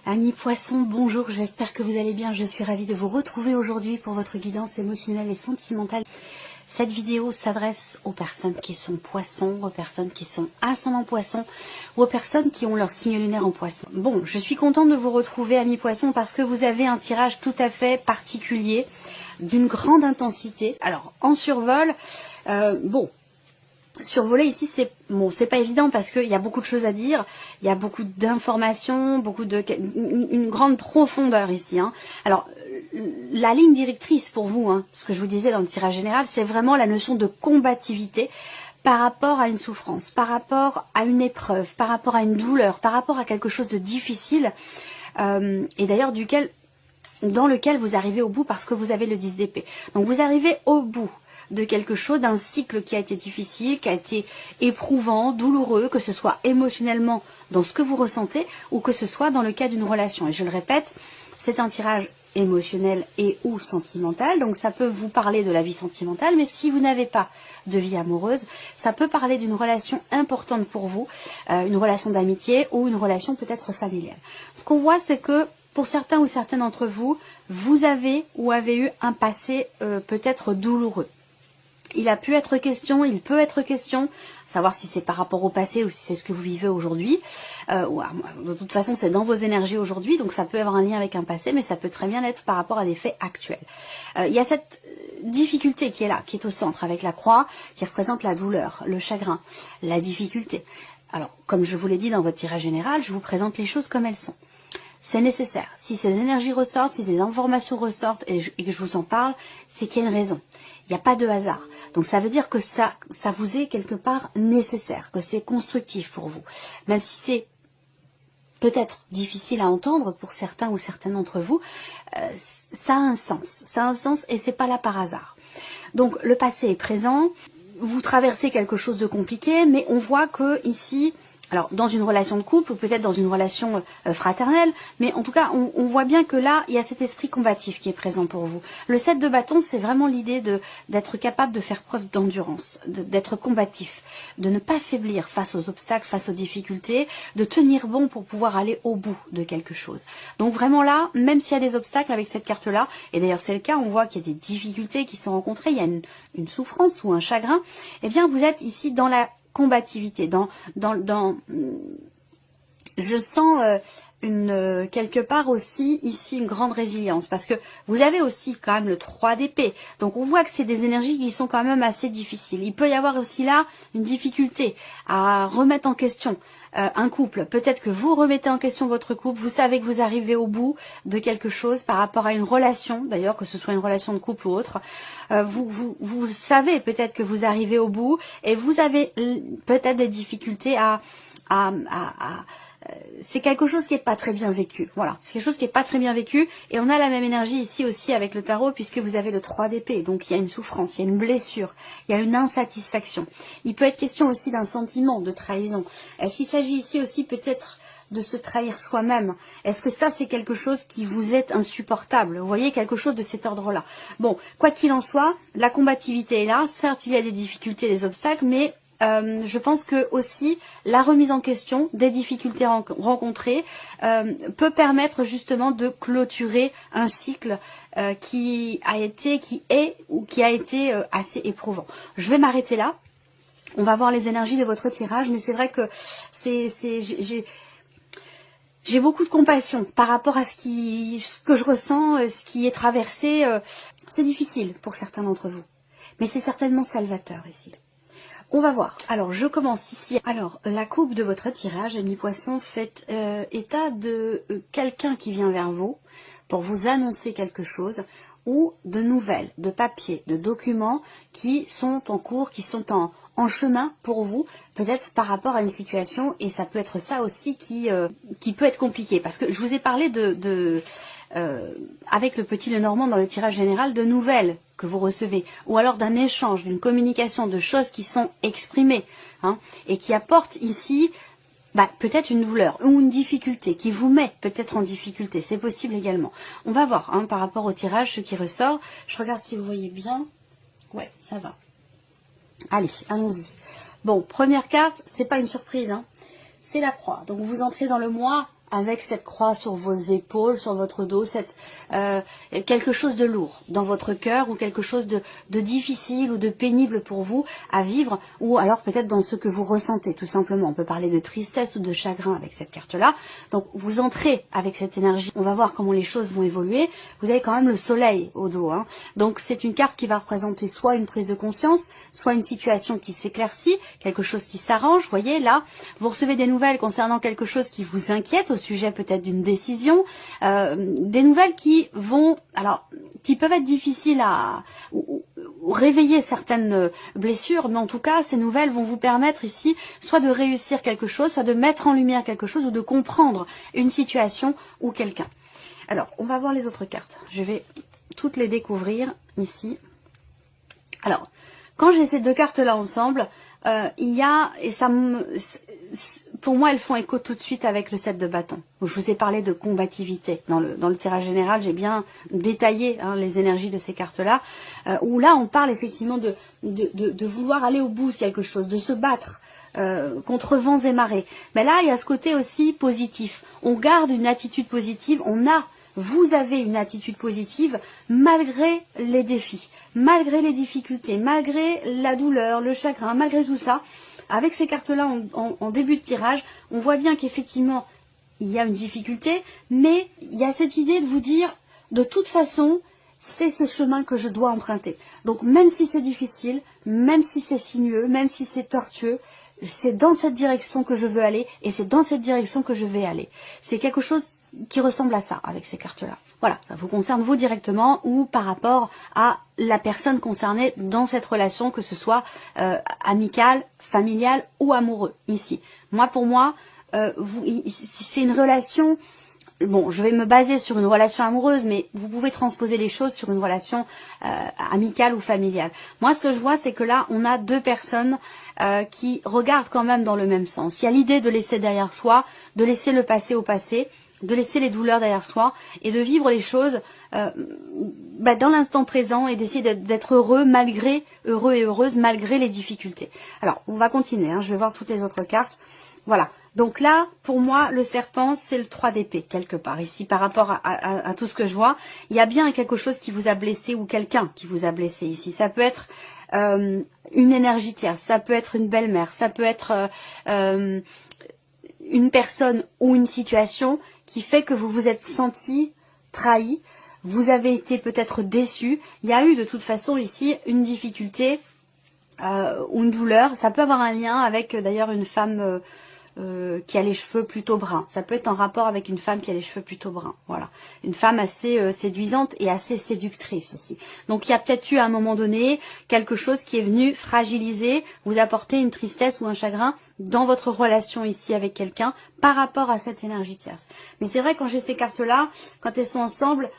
Amis poissons, bonjour, j'espère que vous allez bien. Je suis ravie de vous retrouver aujourd'hui pour votre guidance émotionnelle et sentimentale. Cette vidéo s'adresse aux personnes qui sont poissons, aux personnes qui sont ascendant poisson ou aux personnes qui ont leur signe lunaire en poisson. Bon, je suis contente de vous retrouver, amis poissons, parce que vous avez un tirage tout à fait particulier, d'une grande intensité. Alors, en survol, survoler ici, c'est pas évident parce qu'il y a beaucoup de choses à dire, il y a beaucoup d'informations, une grande profondeur ici. Alors, la ligne directrice pour vous, ce que je vous disais dans le tirage général, c'est vraiment la notion de combativité par rapport à une souffrance, par rapport à une épreuve, par rapport à une douleur, par rapport à quelque chose de difficile, et d'ailleurs dans lequel vous arrivez au bout parce que vous avez le 10 d'épée. Donc vous arrivez au bout de quelque chose, d'un cycle qui a été difficile, qui a été éprouvant, douloureux, que ce soit émotionnellement dans ce que vous ressentez ou que ce soit dans le cas d'une relation. Et je le répète, c'est un tirage émotionnel et ou sentimental, donc ça peut vous parler de la vie sentimentale, mais si vous n'avez pas de vie amoureuse, ça peut parler d'une relation importante pour vous, une relation d'amitié ou une relation peut-être familiale. Ce qu'on voit, c'est que pour certains ou certaines d'entre vous, vous avez ou avez eu un passé peut-être douloureux. Il peut être question, savoir si c'est par rapport au passé ou si c'est ce que vous vivez aujourd'hui. De toute façon, c'est dans vos énergies aujourd'hui, donc ça peut avoir un lien avec un passé, mais ça peut très bien être par rapport à des faits actuels. Il y a cette difficulté qui est là, qui est au centre, avec la croix, qui représente la douleur, le chagrin, la difficulté. Alors, comme je vous l'ai dit dans votre tirage général, je vous présente les choses comme elles sont. C'est nécessaire. Si ces énergies ressortent, si ces informations ressortent et que je vous en parle, c'est qu'il y a une raison. Il n'y a pas de hasard. Donc ça veut dire que ça vous est quelque part nécessaire, que c'est constructif pour vous. Même si c'est peut-être difficile à entendre pour certains ou certaines d'entre vous, ça a un sens. Ça a un sens et c'est pas là par hasard. Donc le passé est présent, vous traversez quelque chose de compliqué, mais on voit que ici, alors dans une relation de couple ou peut-être dans une relation fraternelle, mais en tout cas on voit bien que là il y a cet esprit combatif qui est présent pour vous. Le 7 de bâton, c'est vraiment l'idée d'être capable de faire preuve d'endurance, d'être combatif, de ne pas faiblir face aux obstacles, face aux difficultés, de tenir bon pour pouvoir aller au bout de quelque chose. Donc vraiment là, même s'il y a des obstacles avec cette carte-là, et d'ailleurs c'est le cas, on voit qu'il y a des difficultés qui sont rencontrées, il y a une souffrance ou un chagrin, eh bien vous êtes ici dans la combativité, je sens quelque part aussi ici une grande résilience parce que vous avez aussi quand même le 3 d'épée, donc on voit que c'est des énergies qui sont quand même assez difficiles. Il peut y avoir aussi là une difficulté à remettre en question un couple. Peut-être que vous remettez en question votre couple, vous savez que vous arrivez au bout de quelque chose par rapport à une relation, d'ailleurs que ce soit une relation de couple ou autre, vous savez peut-être que vous arrivez au bout et vous avez peut-être des difficultés c'est quelque chose qui n'est pas très bien vécu. Voilà, c'est quelque chose qui n'est pas très bien vécu. Et on a la même énergie ici aussi avec le tarot, puisque vous avez le 3 d'épée. Donc il y a une souffrance, il y a une blessure, il y a une insatisfaction. Il peut être question aussi d'un sentiment de trahison. Est-ce qu'il s'agit ici aussi peut-être de se trahir soi-même? Est-ce que ça c'est quelque chose qui vous est insupportable? Vous voyez, quelque chose de cet ordre-là. Bon, quoi qu'il en soit, la combativité est là. Certes, il y a des difficultés, des obstacles, mais je pense que aussi la remise en question des difficultés rencontrées peut permettre justement de clôturer un cycle qui a été assez éprouvant. Je vais m'arrêter là. On va voir les énergies de votre tirage, mais c'est vrai que j'ai beaucoup de compassion par rapport à ce que je ressens, ce qui est traversé. C'est difficile pour certains d'entre vous, mais c'est certainement salvateur ici. On va voir. Alors, je commence ici. Alors, la coupe de votre tirage, amis poissons, fait état de quelqu'un qui vient vers vous pour vous annoncer quelque chose ou de nouvelles, de papiers, de documents qui sont en cours, qui sont en chemin pour vous, peut-être par rapport à une situation, et ça peut être ça aussi qui peut être compliqué. Parce que je vous ai parlé avec le petit Lenormand dans le tirage général, de nouvelles que vous recevez, ou alors d'un échange, d'une communication, de choses qui sont exprimées, et qui apportent ici peut-être une douleur ou une difficulté, qui vous met peut-être en difficulté, c'est possible également. On va voir par rapport au tirage ce qui ressort. Je regarde si vous voyez bien. Ouais, ça va. Allez, allons-y. Bon, première carte, c'est pas une surprise, c'est la croix. Donc vous entrez dans le mois avec cette croix sur vos épaules, sur votre dos, quelque chose de lourd dans votre cœur ou quelque chose de difficile ou de pénible pour vous à vivre, ou alors peut-être dans ce que vous ressentez tout simplement. On peut parler de tristesse ou de chagrin avec cette carte-là. Donc vous entrez avec cette énergie, on va voir comment les choses vont évoluer. Vous avez quand même le soleil au dos, hein. Donc c'est une carte qui va représenter soit une prise de conscience, soit une situation qui s'éclaircit, quelque chose qui s'arrange. Vous voyez là, vous recevez des nouvelles concernant quelque chose qui vous inquiète au sujet peut-être d'une décision, des nouvelles qui peuvent être difficiles à réveiller certaines blessures, mais en tout cas ces nouvelles vont vous permettre ici soit de réussir quelque chose, soit de mettre en lumière quelque chose ou de comprendre une situation ou quelqu'un. Alors on va voir les autres cartes, je vais toutes les découvrir ici. Alors quand j'ai ces deux cartes là ensemble, il y a, et ça pour moi, elles font écho tout de suite avec le 7 de bâton. Je vous ai parlé de combativité. Dans le tirage général, j'ai bien détaillé les énergies de ces cartes-là, où là, on parle effectivement de vouloir aller au bout de quelque chose, de se battre contre vents et marées. Mais là, il y a ce côté aussi positif. On garde une attitude positive, vous avez une attitude positive malgré les défis, malgré les difficultés, malgré la douleur, le chagrin, malgré tout ça. Avec ces cartes-là en début de tirage, on voit bien qu'effectivement, il y a une difficulté, mais il y a cette idée de vous dire, de toute façon, c'est ce chemin que je dois emprunter. Donc même si c'est difficile, même si c'est sinueux, même si c'est tortueux, c'est dans cette direction que je veux aller et c'est dans cette direction que je vais aller. C'est quelque chose qui ressemble à ça avec ces cartes-là. Voilà, ça vous concerne vous directement ou par rapport à la personne concernée dans cette relation, que ce soit amicale, familiale ou amoureux, ici. Pour moi, c'est une relation... Bon, je vais me baser sur une relation amoureuse, mais vous pouvez transposer les choses sur une relation amicale ou familiale. Moi, ce que je vois, c'est que là, on a deux personnes qui regardent quand même dans le même sens. Il y a l'idée de laisser derrière soi, de laisser le passé au passé, de laisser les douleurs derrière soi et de vivre les choses dans l'instant présent et d'essayer d'être heureux et heureuse malgré les difficultés. Alors, on va continuer, je vais voir toutes les autres cartes. Voilà, donc là, pour moi, le serpent, c'est le 3 d'épée, quelque part. Ici, par rapport à tout ce que je vois, il y a bien quelque chose qui vous a blessé ou quelqu'un qui vous a blessé ici. Ça peut être une énergie tierce, ça peut être une belle-mère, ça peut être une personne ou une situation qui fait que vous vous êtes senti trahi, vous avez été peut-être déçu. Il y a eu de toute façon ici une difficulté ou une douleur. Ça peut avoir un lien avec d'ailleurs une femme qui a les cheveux plutôt bruns. Ça peut être en rapport avec une femme qui a les cheveux plutôt bruns. Voilà, une femme assez séduisante et assez séductrice aussi. Donc il y a peut-être eu à un moment donné quelque chose qui est venu fragiliser, vous apporter une tristesse ou un chagrin dans votre relation ici avec quelqu'un par rapport à cette énergie tierce. Mais c'est vrai, quand j'ai ces cartes-là, quand elles sont ensemble,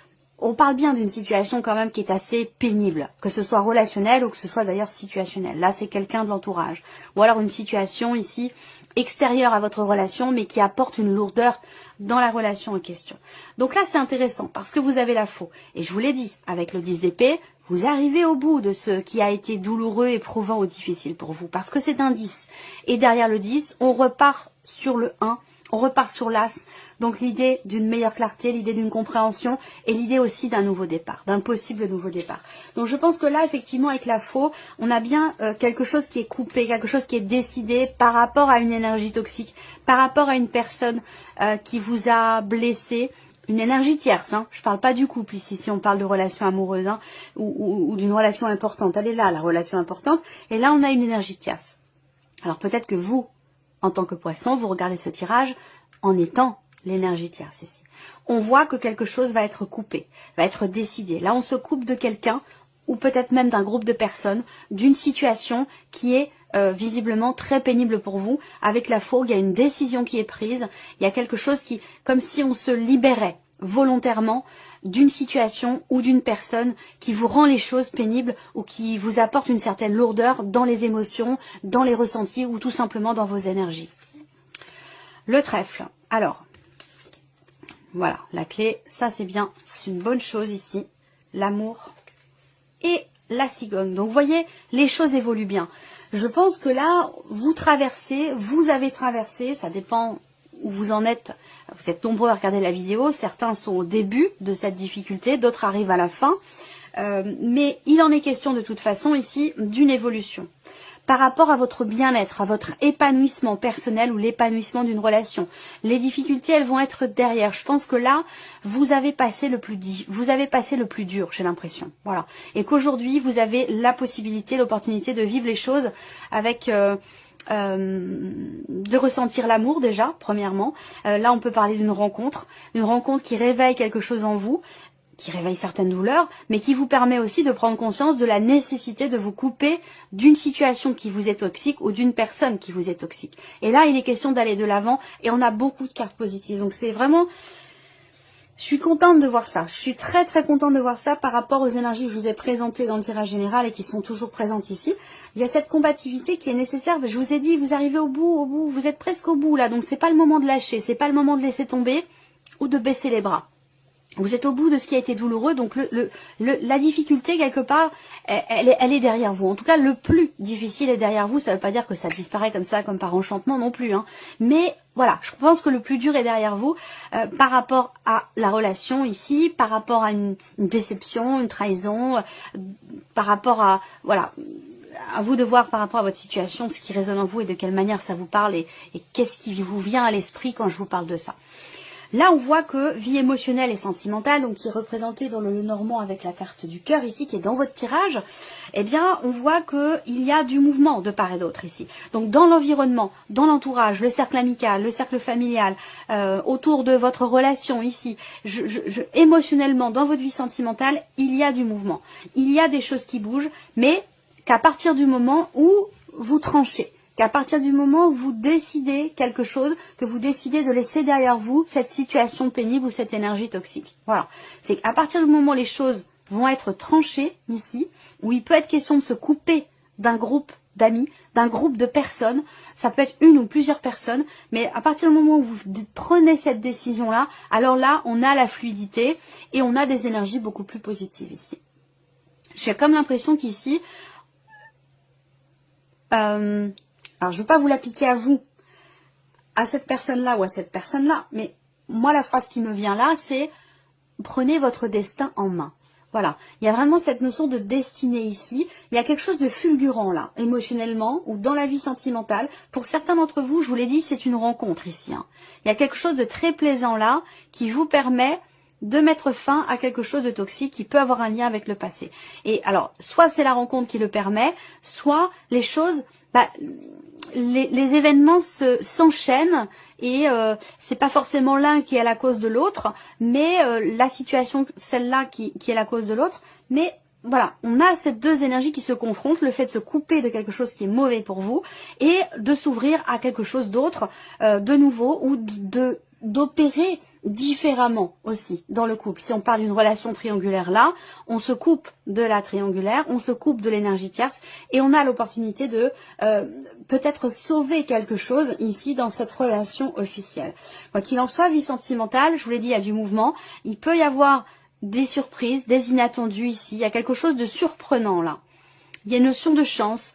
on parle bien d'une situation quand même qui est assez pénible, que ce soit relationnel ou que ce soit d'ailleurs situationnel. Là, c'est quelqu'un de l'entourage. Ou alors une situation ici extérieure à votre relation, mais qui apporte une lourdeur dans la relation en question. Donc là, c'est intéressant parce que vous avez la faux. Et je vous l'ai dit, avec le 10 d'épée, vous arrivez au bout de ce qui a été douloureux, éprouvant ou difficile pour vous, parce que c'est un 10. Et derrière le 10, on repart sur le 1, on repart sur l'As. Donc l'idée d'une meilleure clarté, l'idée d'une compréhension et l'idée aussi d'un nouveau départ, d'un possible nouveau départ. Donc je pense que là, effectivement, avec la faux, on a bien quelque chose qui est coupé, quelque chose qui est décidé par rapport à une énergie toxique, par rapport à une personne qui vous a blessé, une énergie tierce. Je ne parle pas du couple ici, si on parle de relation amoureuse ou d'une relation importante. Elle est là, la relation importante. Et là, on a une énergie tierce. Alors peut-être que vous, en tant que poisson, vous regardez ce tirage en étant l'énergie tierce ici. On voit que quelque chose va être coupé, va être décidé. Là, on se coupe de quelqu'un, ou peut-être même d'un groupe de personnes, d'une situation qui est visiblement très pénible pour vous. Avec la faux, il y a une décision qui est prise, il y a quelque chose qui, comme si on se libérait volontairement d'une situation ou d'une personne qui vous rend les choses pénibles ou qui vous apporte une certaine lourdeur dans les émotions, dans les ressentis ou tout simplement dans vos énergies. Le trèfle. Alors, voilà, la clé, ça c'est bien, c'est une bonne chose ici, l'amour et la cigogne. Donc vous voyez, les choses évoluent bien. Je pense que là, vous avez traversé, ça dépend où vous en êtes. Vous êtes nombreux à regarder la vidéo, certains sont au début de cette difficulté, d'autres arrivent à la fin. Mais il en est question de toute façon ici d'une évolution. Par rapport à votre bien-être, à votre épanouissement personnel ou l'épanouissement d'une relation. Les difficultés, elles vont être derrière. Je pense que là, vous avez passé le plus dur, j'ai l'impression. Voilà. Et qu'aujourd'hui, vous avez la possibilité, l'opportunité de vivre les choses avec... de ressentir l'amour déjà, premièrement. Là, on peut parler d'une rencontre qui réveille quelque chose en vous, qui réveille certaines douleurs, mais qui vous permet aussi de prendre conscience de la nécessité de vous couper d'une situation qui vous est toxique ou d'une personne qui vous est toxique. Et là, il est question d'aller de l'avant et on a beaucoup de cartes positives. Donc c'est vraiment... Je suis contente de voir ça. Je suis très très contente de voir ça par rapport aux énergies que je vous ai présentées dans le tirage général et qui sont toujours présentes ici. Il y a cette combativité qui est nécessaire. Je vous ai dit, vous arrivez au bout, vous êtes presque au bout là. Donc c'est pas le moment de lâcher, c'est pas le moment de laisser tomber ou de baisser les bras. Vous êtes au bout de ce qui a été douloureux, donc la difficulté, quelque part, elle est derrière vous. En tout cas, le plus difficile est derrière vous. Ça ne veut pas dire que ça disparaît comme ça, comme par enchantement non plus. Hein. Mais voilà, je pense que le plus dur est derrière vous par rapport à la relation ici, par rapport à une déception, une trahison, par rapport à... Voilà. À vous de voir par rapport à votre situation, ce qui résonne en vous et de quelle manière ça vous parle et qu'est-ce qui vous vient à l'esprit quand je vous parle de ça. Là, on voit que vie émotionnelle et sentimentale, donc qui est représentée dans le Lenormand avec la carte du cœur ici, qui est dans votre tirage, eh bien, on voit qu'il y a du mouvement de part et d'autre ici. Donc, dans l'environnement, dans l'entourage, le cercle amical, le cercle familial, autour de votre relation ici, émotionnellement, dans votre vie sentimentale, il y a du mouvement. Il y a des choses qui bougent, mais qu'à partir du moment où vous tranchez, qu'à partir du moment où vous décidez quelque chose, que vous décidez de laisser derrière vous cette situation pénible ou cette énergie toxique. Voilà. C'est qu'à partir du moment où les choses vont être tranchées ici, où il peut être question de se couper d'un groupe d'amis, d'un groupe de personnes, ça peut être une ou plusieurs personnes, mais à partir du moment où vous prenez cette décision-là, alors là, on a la fluidité et on a des énergies beaucoup plus positives ici. J'ai comme l'impression qu'ici... alors, je ne veux pas vous l'appliquer à vous, à cette personne-là ou à cette personne-là, mais moi, la phrase qui me vient là, c'est « prenez votre destin en main ». Voilà, il y a vraiment cette notion de destinée ici. Il y a quelque chose de fulgurant là, émotionnellement ou dans la vie sentimentale. Pour certains d'entre vous, je vous l'ai dit, c'est une rencontre ici. Hein. Il y a quelque chose de très plaisant là qui vous permet de mettre fin à quelque chose de toxique qui peut avoir un lien avec le passé. Et alors, soit c'est la rencontre qui le permet, soit les choses... les événements s'enchaînent et c'est pas forcément l'un qui est la cause de l'autre, mais la situation, celle-là qui est la cause de l'autre. Mais voilà, on a ces deux énergies qui se confrontent, le fait de se couper de quelque chose qui est mauvais pour vous et de s'ouvrir à quelque chose d'autre, de nouveau, ou d'opérer différemment aussi dans le couple. Si on parle d'une relation triangulaire là, on se coupe de la triangulaire, on se coupe de l'énergie tierce et on a l'opportunité de peut-être sauver quelque chose ici dans cette relation officielle. Quoi qu'il en soit, vie sentimentale, je vous l'ai dit, il y a du mouvement, il peut y avoir des surprises, des inattendus ici, il y a quelque chose de surprenant là. Il y a une notion de chance,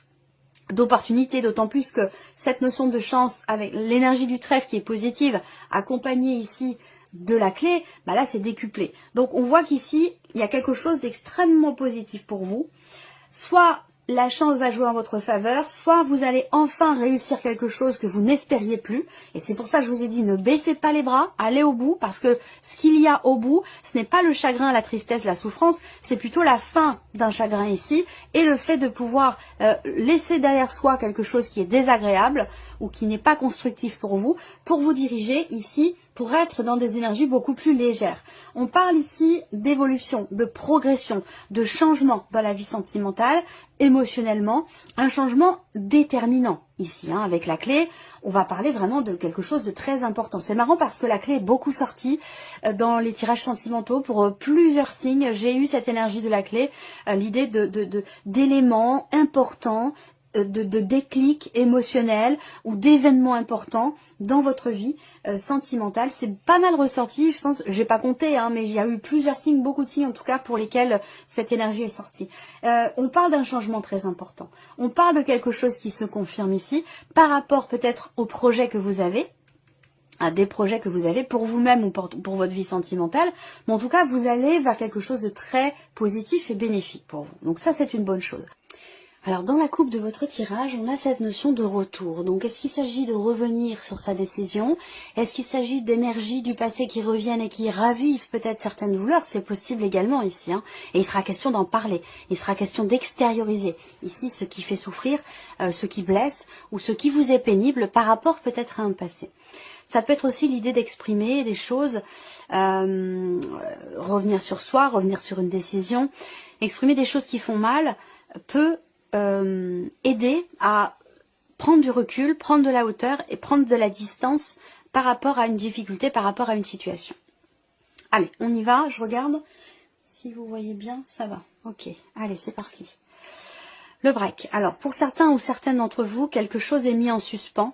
d'opportunité, d'autant plus que cette notion de chance avec l'énergie du trèfle qui est positive, accompagnée ici de la clé, bah là c'est décuplé. Donc on voit qu'ici, il y a quelque chose d'extrêmement positif pour vous. Soit la chance va jouer en votre faveur, soit vous allez enfin réussir quelque chose que vous n'espériez plus. Et c'est pour ça que je vous ai dit, ne baissez pas les bras, allez au bout, parce que ce qu'il y a au bout, ce n'est pas le chagrin, la tristesse, la souffrance, c'est plutôt la fin d'un chagrin ici, et le fait de pouvoir laisser derrière soi quelque chose qui est désagréable, ou qui n'est pas constructif pour vous diriger ici, pour être dans des énergies beaucoup plus légères. On parle ici d'évolution, de progression, de changement dans la vie sentimentale, émotionnellement, un changement déterminant. Ici, hein, avec la clé, on va parler vraiment de quelque chose de très important. C'est marrant parce que la clé est beaucoup sortie dans les tirages sentimentaux pour plusieurs signes. J'ai eu cette énergie de la clé, l'idée d'éléments importants, de déclic émotionnel ou d'événements importants dans votre vie sentimentale. C'est pas mal ressorti, je pense, j'ai pas compté, hein, mais il y a eu plusieurs signes, beaucoup de signes en tout cas pour lesquels cette énergie est sortie. On parle d'un changement très important. On parle de quelque chose qui se confirme ici par rapport peut-être au projet que vous avez. à des projets que vous avez pour vous-même ou pour votre vie sentimentale, mais en tout cas, vous allez vers quelque chose de très positif et bénéfique pour vous. Donc ça, c'est une bonne chose. Alors, dans la coupe de votre tirage, on a cette notion de retour. Donc, est-ce qu'il s'agit de revenir sur sa décision? Est-ce qu'il s'agit d'énergies du passé qui reviennent et qui ravivent peut-être certaines douleurs? C'est possible également ici. Hein. Et il sera question d'en parler. Il sera question d'extérioriser. Ici, ce qui fait souffrir, ce qui blesse ou ce qui vous est pénible par rapport peut-être à un passé. Ça peut être aussi l'idée d'exprimer des choses, revenir sur soi, revenir sur une décision. Exprimer des choses qui font mal peut aider à prendre du recul, prendre de la hauteur et prendre de la distance par rapport à une difficulté, par rapport à une situation. Allez, on y va, je regarde. Si vous voyez bien, ça va. Ok, allez, c'est parti. Le break. Alors, pour certains ou certaines d'entre vous, quelque chose est mis en suspens.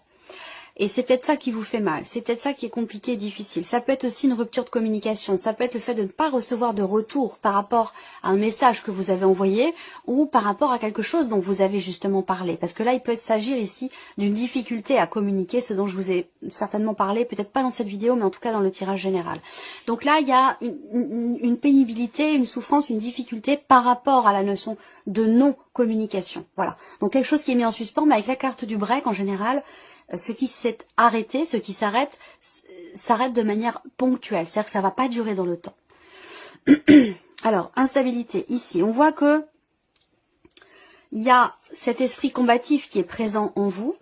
Et c'est peut-être ça qui vous fait mal, c'est peut-être ça qui est compliqué et difficile. Ça peut être aussi une rupture de communication, ça peut être le fait de ne pas recevoir de retour par rapport à un message que vous avez envoyé ou par rapport à quelque chose dont vous avez justement parlé. Parce que là, il peut s'agir ici d'une difficulté à communiquer, ce dont je vous ai certainement parlé, peut-être pas dans cette vidéo, mais en tout cas dans le tirage général. Donc là, il y a une pénibilité, une souffrance, une difficulté par rapport à la notion de non-communication. Voilà. Donc quelque chose qui est mis en suspens, mais avec la carte du break en général, ce qui s'est arrêté, ce qui s'arrête, s'arrête de manière ponctuelle. C'est-à-dire que ça ne va pas durer dans le temps. Alors, instabilité. Ici, on voit que il y a cet esprit combatif qui est présent en vous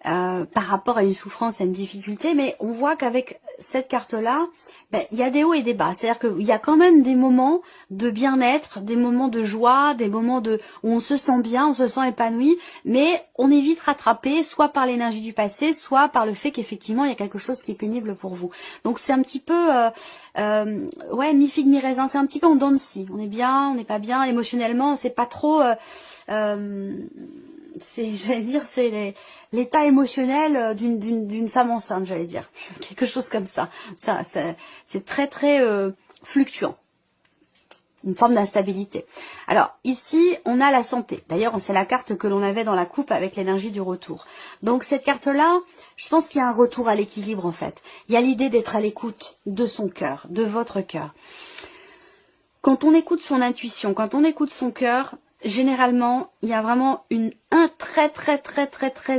par rapport à une souffrance, à une difficulté, mais on voit qu'avec cette carte-là, il y a des hauts et des bas. C'est-à-dire qu'il y a quand même des moments de bien-être, des moments de joie, des moments où on se sent bien, on se sent épanoui, mais on est vite rattrapé, soit par l'énergie du passé, soit par le fait qu'effectivement, il y a quelque chose qui est pénible pour vous. Donc c'est un petit peu, ouais, mi-figue, mi-raisin, c'est un petit peu en dents de scie. On est bien, on n'est pas bien, émotionnellement, c'est pas trop... j'allais dire, c'est l'état émotionnel d'une femme enceinte, j'allais dire. Quelque chose comme ça. C'est très, très fluctuant. Une forme d'instabilité. Alors, ici, on a la santé. D'ailleurs, c'est la carte que l'on avait dans la coupe avec l'énergie du retour. Donc, cette carte-là, je pense qu'il y a un retour à l'équilibre, en fait. Il y a l'idée d'être à l'écoute de son cœur, de votre cœur. Quand on écoute son intuition, quand on écoute son cœur, généralement, il y a vraiment un très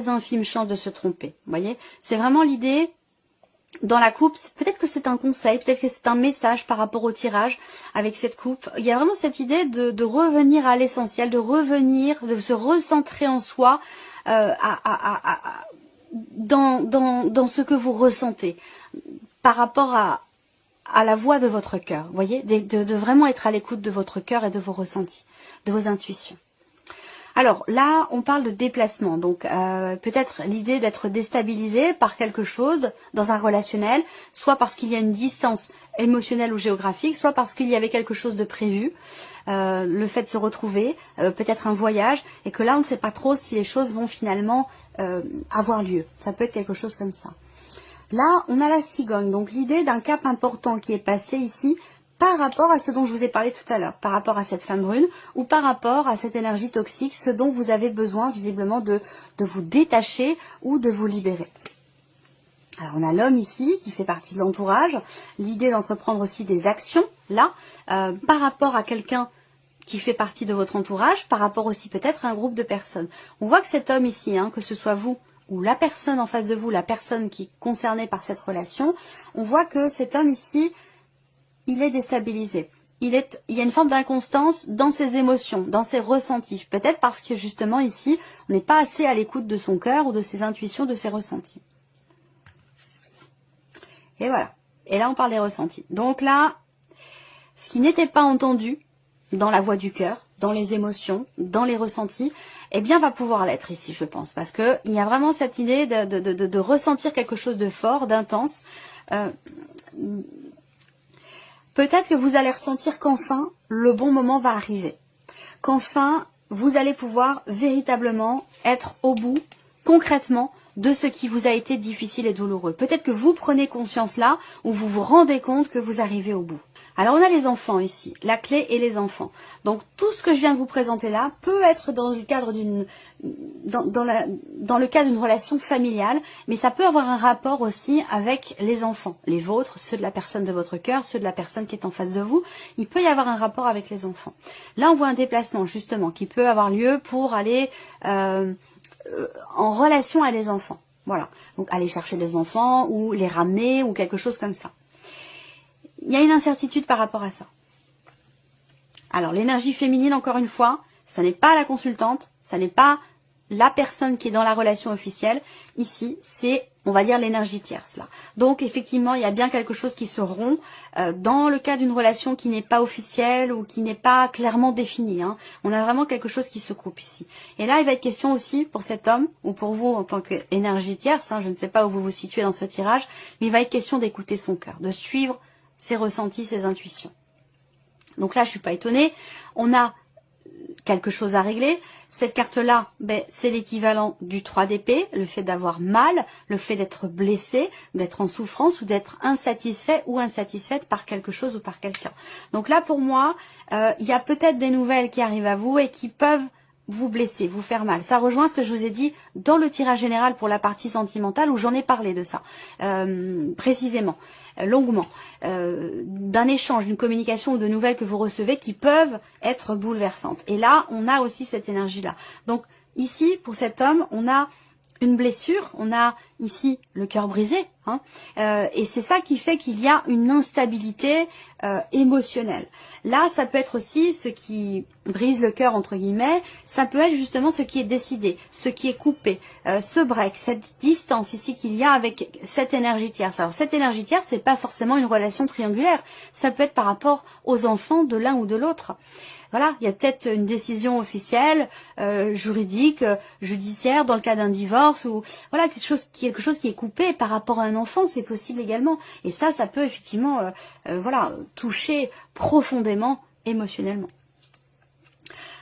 infime chance de se tromper. Vous voyez, c'est vraiment l'idée dans la coupe. Peut-être que c'est un conseil, peut-être que c'est un message par rapport au tirage avec cette coupe. Il y a vraiment cette idée de revenir à l'essentiel, de revenir, de se recentrer en soi dans ce que vous ressentez par rapport à la voix de votre cœur. Vous voyez, de vraiment être à l'écoute de votre cœur et de vos ressentis, de vos intuitions. Alors là, on parle de déplacement, donc peut-être l'idée d'être déstabilisé par quelque chose dans un relationnel, soit parce qu'il y a une distance émotionnelle ou géographique, soit parce qu'il y avait quelque chose de prévu, le fait de se retrouver, peut-être un voyage, et que là, on ne sait pas trop si les choses vont finalement avoir lieu. Ça peut être quelque chose comme ça. Là, on a la cigogne, donc l'idée d'un cap important qui est passé ici, par rapport à ce dont je vous ai parlé tout à l'heure, par rapport à cette femme brune ou par rapport à cette énergie toxique, ce dont vous avez besoin visiblement de vous détacher ou de vous libérer. Alors on a l'homme ici qui fait partie de l'entourage, l'idée d'entreprendre aussi des actions là, par rapport à quelqu'un qui fait partie de votre entourage, par rapport aussi peut-être à un groupe de personnes. On voit que cet homme ici, que ce soit vous ou la personne en face de vous, la personne qui est concernée par cette relation, on voit que cet homme ici, il est déstabilisé. Il y a une forme d'inconstance dans ses émotions, dans ses ressentis. Peut-être parce que justement ici, on n'est pas assez à l'écoute de son cœur ou de ses intuitions, de ses ressentis. Et voilà. Et là, on parle des ressentis. Donc là, ce qui n'était pas entendu dans la voix du cœur, dans les émotions, dans les ressentis, eh bien, va pouvoir l'être ici, je pense. Parce que il y a vraiment cette idée de ressentir quelque chose de fort, d'intense. Peut-être que vous allez ressentir qu'enfin, le bon moment va arriver. Qu'enfin, vous allez pouvoir véritablement être au bout, concrètement, de ce qui vous a été difficile et douloureux. Peut-être que vous prenez conscience là, ou vous vous rendez compte que vous arrivez au bout. Alors on a les enfants ici, la clé et les enfants. Donc tout ce que je viens de vous présenter là peut être dans le cadre d'une dans le cadre d'une relation familiale, mais ça peut avoir un rapport aussi avec les enfants, les vôtres, ceux de la personne de votre cœur, ceux de la personne qui est en face de vous. Il peut y avoir un rapport avec les enfants. Là on voit un déplacement justement qui peut avoir lieu pour aller en relation à des enfants. Voilà, donc aller chercher des enfants ou les ramener ou quelque chose comme ça. Il y a une incertitude par rapport à ça. Alors, l'énergie féminine, encore une fois, ça n'est pas la consultante, ça n'est pas la personne qui est dans la relation officielle. Ici, c'est, on va dire, l'énergie tierce, là. Donc, effectivement, il y a bien quelque chose qui se rompt dans le cas d'une relation qui n'est pas officielle ou qui n'est pas clairement définie. Hein. On a vraiment quelque chose qui se coupe ici. Et là, il va être question aussi pour cet homme, ou pour vous en tant qu'énergie tierce, hein, je ne sais pas où vous vous situez dans ce tirage, mais il va être question d'écouter son cœur, de suivre ses ressentis, ses intuitions. Donc là, je suis pas étonnée. On a quelque chose à régler. Cette carte-là, ben, c'est l'équivalent du 3 d'épée, le fait d'avoir mal, le fait d'être blessé, d'être en souffrance ou d'être insatisfait ou insatisfaite par quelque chose ou par quelqu'un. Donc là, pour moi, il y a peut-être des nouvelles qui arrivent à vous et qui peuvent vous blesser, vous faire mal. Ça rejoint ce que je vous ai dit dans le tirage général pour la partie sentimentale où j'en ai parlé de ça, précisément, longuement, d'un échange, d'une communication ou de nouvelles que vous recevez qui peuvent être bouleversantes. Et là, on a aussi cette énergie-là. Donc ici, pour cet homme, on a une blessure, on a ici le cœur brisé, hein, et c'est ça qui fait qu'il y a une instabilité émotionnelle. Là, ça peut être aussi ce qui brise le cœur, entre guillemets, ça peut être justement ce qui est décidé, ce qui est coupé, ce break, cette distance ici qu'il y a avec cette énergie tierce. Alors cette énergie tierce, c'est pas forcément une relation triangulaire, ça peut être par rapport aux enfants de l'un ou de l'autre. Voilà, il y a peut-être une décision officielle, juridique, judiciaire dans le cas d'un divorce ou voilà quelque chose qui est coupé par rapport à un enfant, c'est possible également. Et ça peut effectivement, voilà, toucher profondément émotionnellement.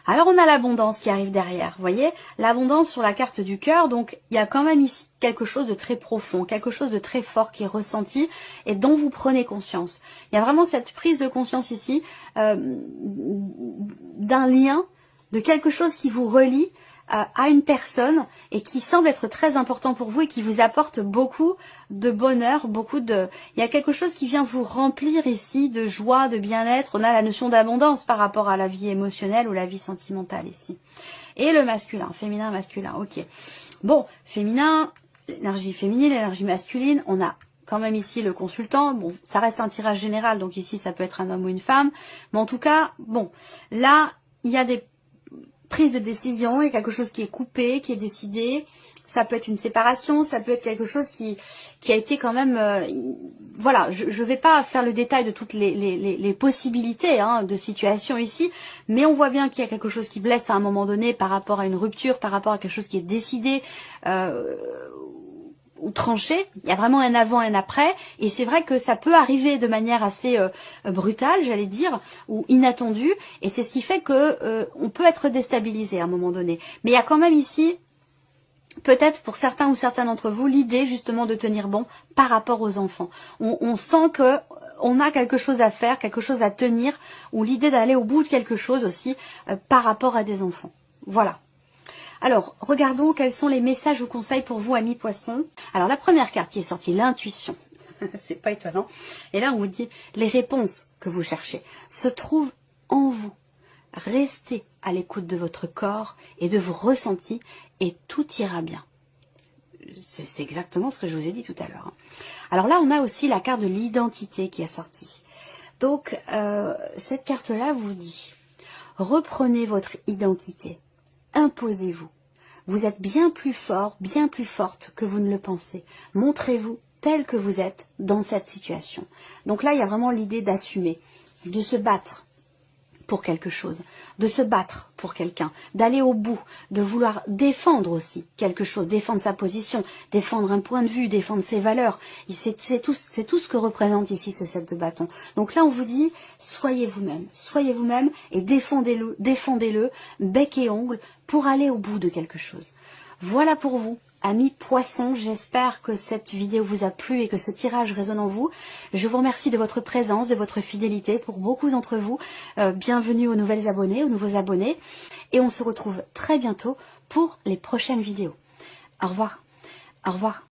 Alors on a l'abondance qui arrive derrière, vous voyez, l'abondance sur la carte du cœur, donc il y a quand même ici quelque chose de très profond, quelque chose de très fort qui est ressenti et dont vous prenez conscience. Il y a vraiment cette prise de conscience ici d'un lien, de quelque chose qui vous relie à une personne et qui semble être très important pour vous et qui vous apporte beaucoup de bonheur, il y a quelque chose qui vient vous remplir ici de joie, de bien-être. On a la notion d'abondance par rapport à la vie émotionnelle ou la vie sentimentale ici. Et le masculin, féminin, masculin, ok. Bon, féminin, l'énergie féminine, l'énergie masculine, on a quand même ici le consultant. Bon, ça reste un tirage général, donc ici ça peut être un homme ou une femme. Mais en tout cas, bon, là, il y a des prise de décision, il y a quelque chose qui est coupé, qui est décidé. Ça peut être une séparation, ça peut être quelque chose qui a été quand même... voilà, je ne vais pas faire le détail de toutes les possibilités de situation ici, mais on voit bien qu'il y a quelque chose qui blesse à un moment donné par rapport à une rupture, par rapport à quelque chose qui est décidé ou tranché. Il y a vraiment un avant et un après, et c'est vrai que ça peut arriver de manière assez brutale, j'allais dire, ou inattendue, et c'est ce qui fait que on peut être déstabilisé à un moment donné. Mais il y a quand même ici, peut-être pour certains ou certains d'entre vous, l'idée justement de tenir bon par rapport aux enfants. On sent que on a quelque chose à faire, quelque chose à tenir, ou l'idée d'aller au bout de quelque chose aussi par rapport à des enfants. Voilà. Alors, regardons quels sont les messages ou conseils pour vous, amis poissons. Alors, la première carte qui est sortie, l'intuition. C'est pas étonnant. Et là, on vous dit, les réponses que vous cherchez se trouvent en vous. Restez à l'écoute de votre corps et de vos ressentis et tout ira bien. C'est exactement ce que je vous ai dit tout à l'heure. Alors là, on a aussi la carte de l'identité qui est sortie. Donc, cette carte-là vous dit, reprenez votre identité. Imposez-vous. Vous êtes bien plus fort, bien plus forte que vous ne le pensez. Montrez-vous tel que vous êtes dans cette situation. Donc là, il y a vraiment l'idée d'assumer, de se battre pour quelque chose, de se battre pour quelqu'un, d'aller au bout, de vouloir défendre aussi quelque chose, défendre sa position, défendre un point de vue, défendre ses valeurs. C'est tout ce que représente ici ce 7 de bâton. Donc là, on vous dit, soyez vous-même et défendez-le bec et ongle pour aller au bout de quelque chose. Voilà pour vous, amis poissons, j'espère que cette vidéo vous a plu et que ce tirage résonne en vous. Je vous remercie de votre présence, de votre fidélité pour beaucoup d'entre vous. Bienvenue aux nouvelles abonnés, aux nouveaux abonnés. Et on se retrouve très bientôt pour les prochaines vidéos. Au revoir. Au revoir.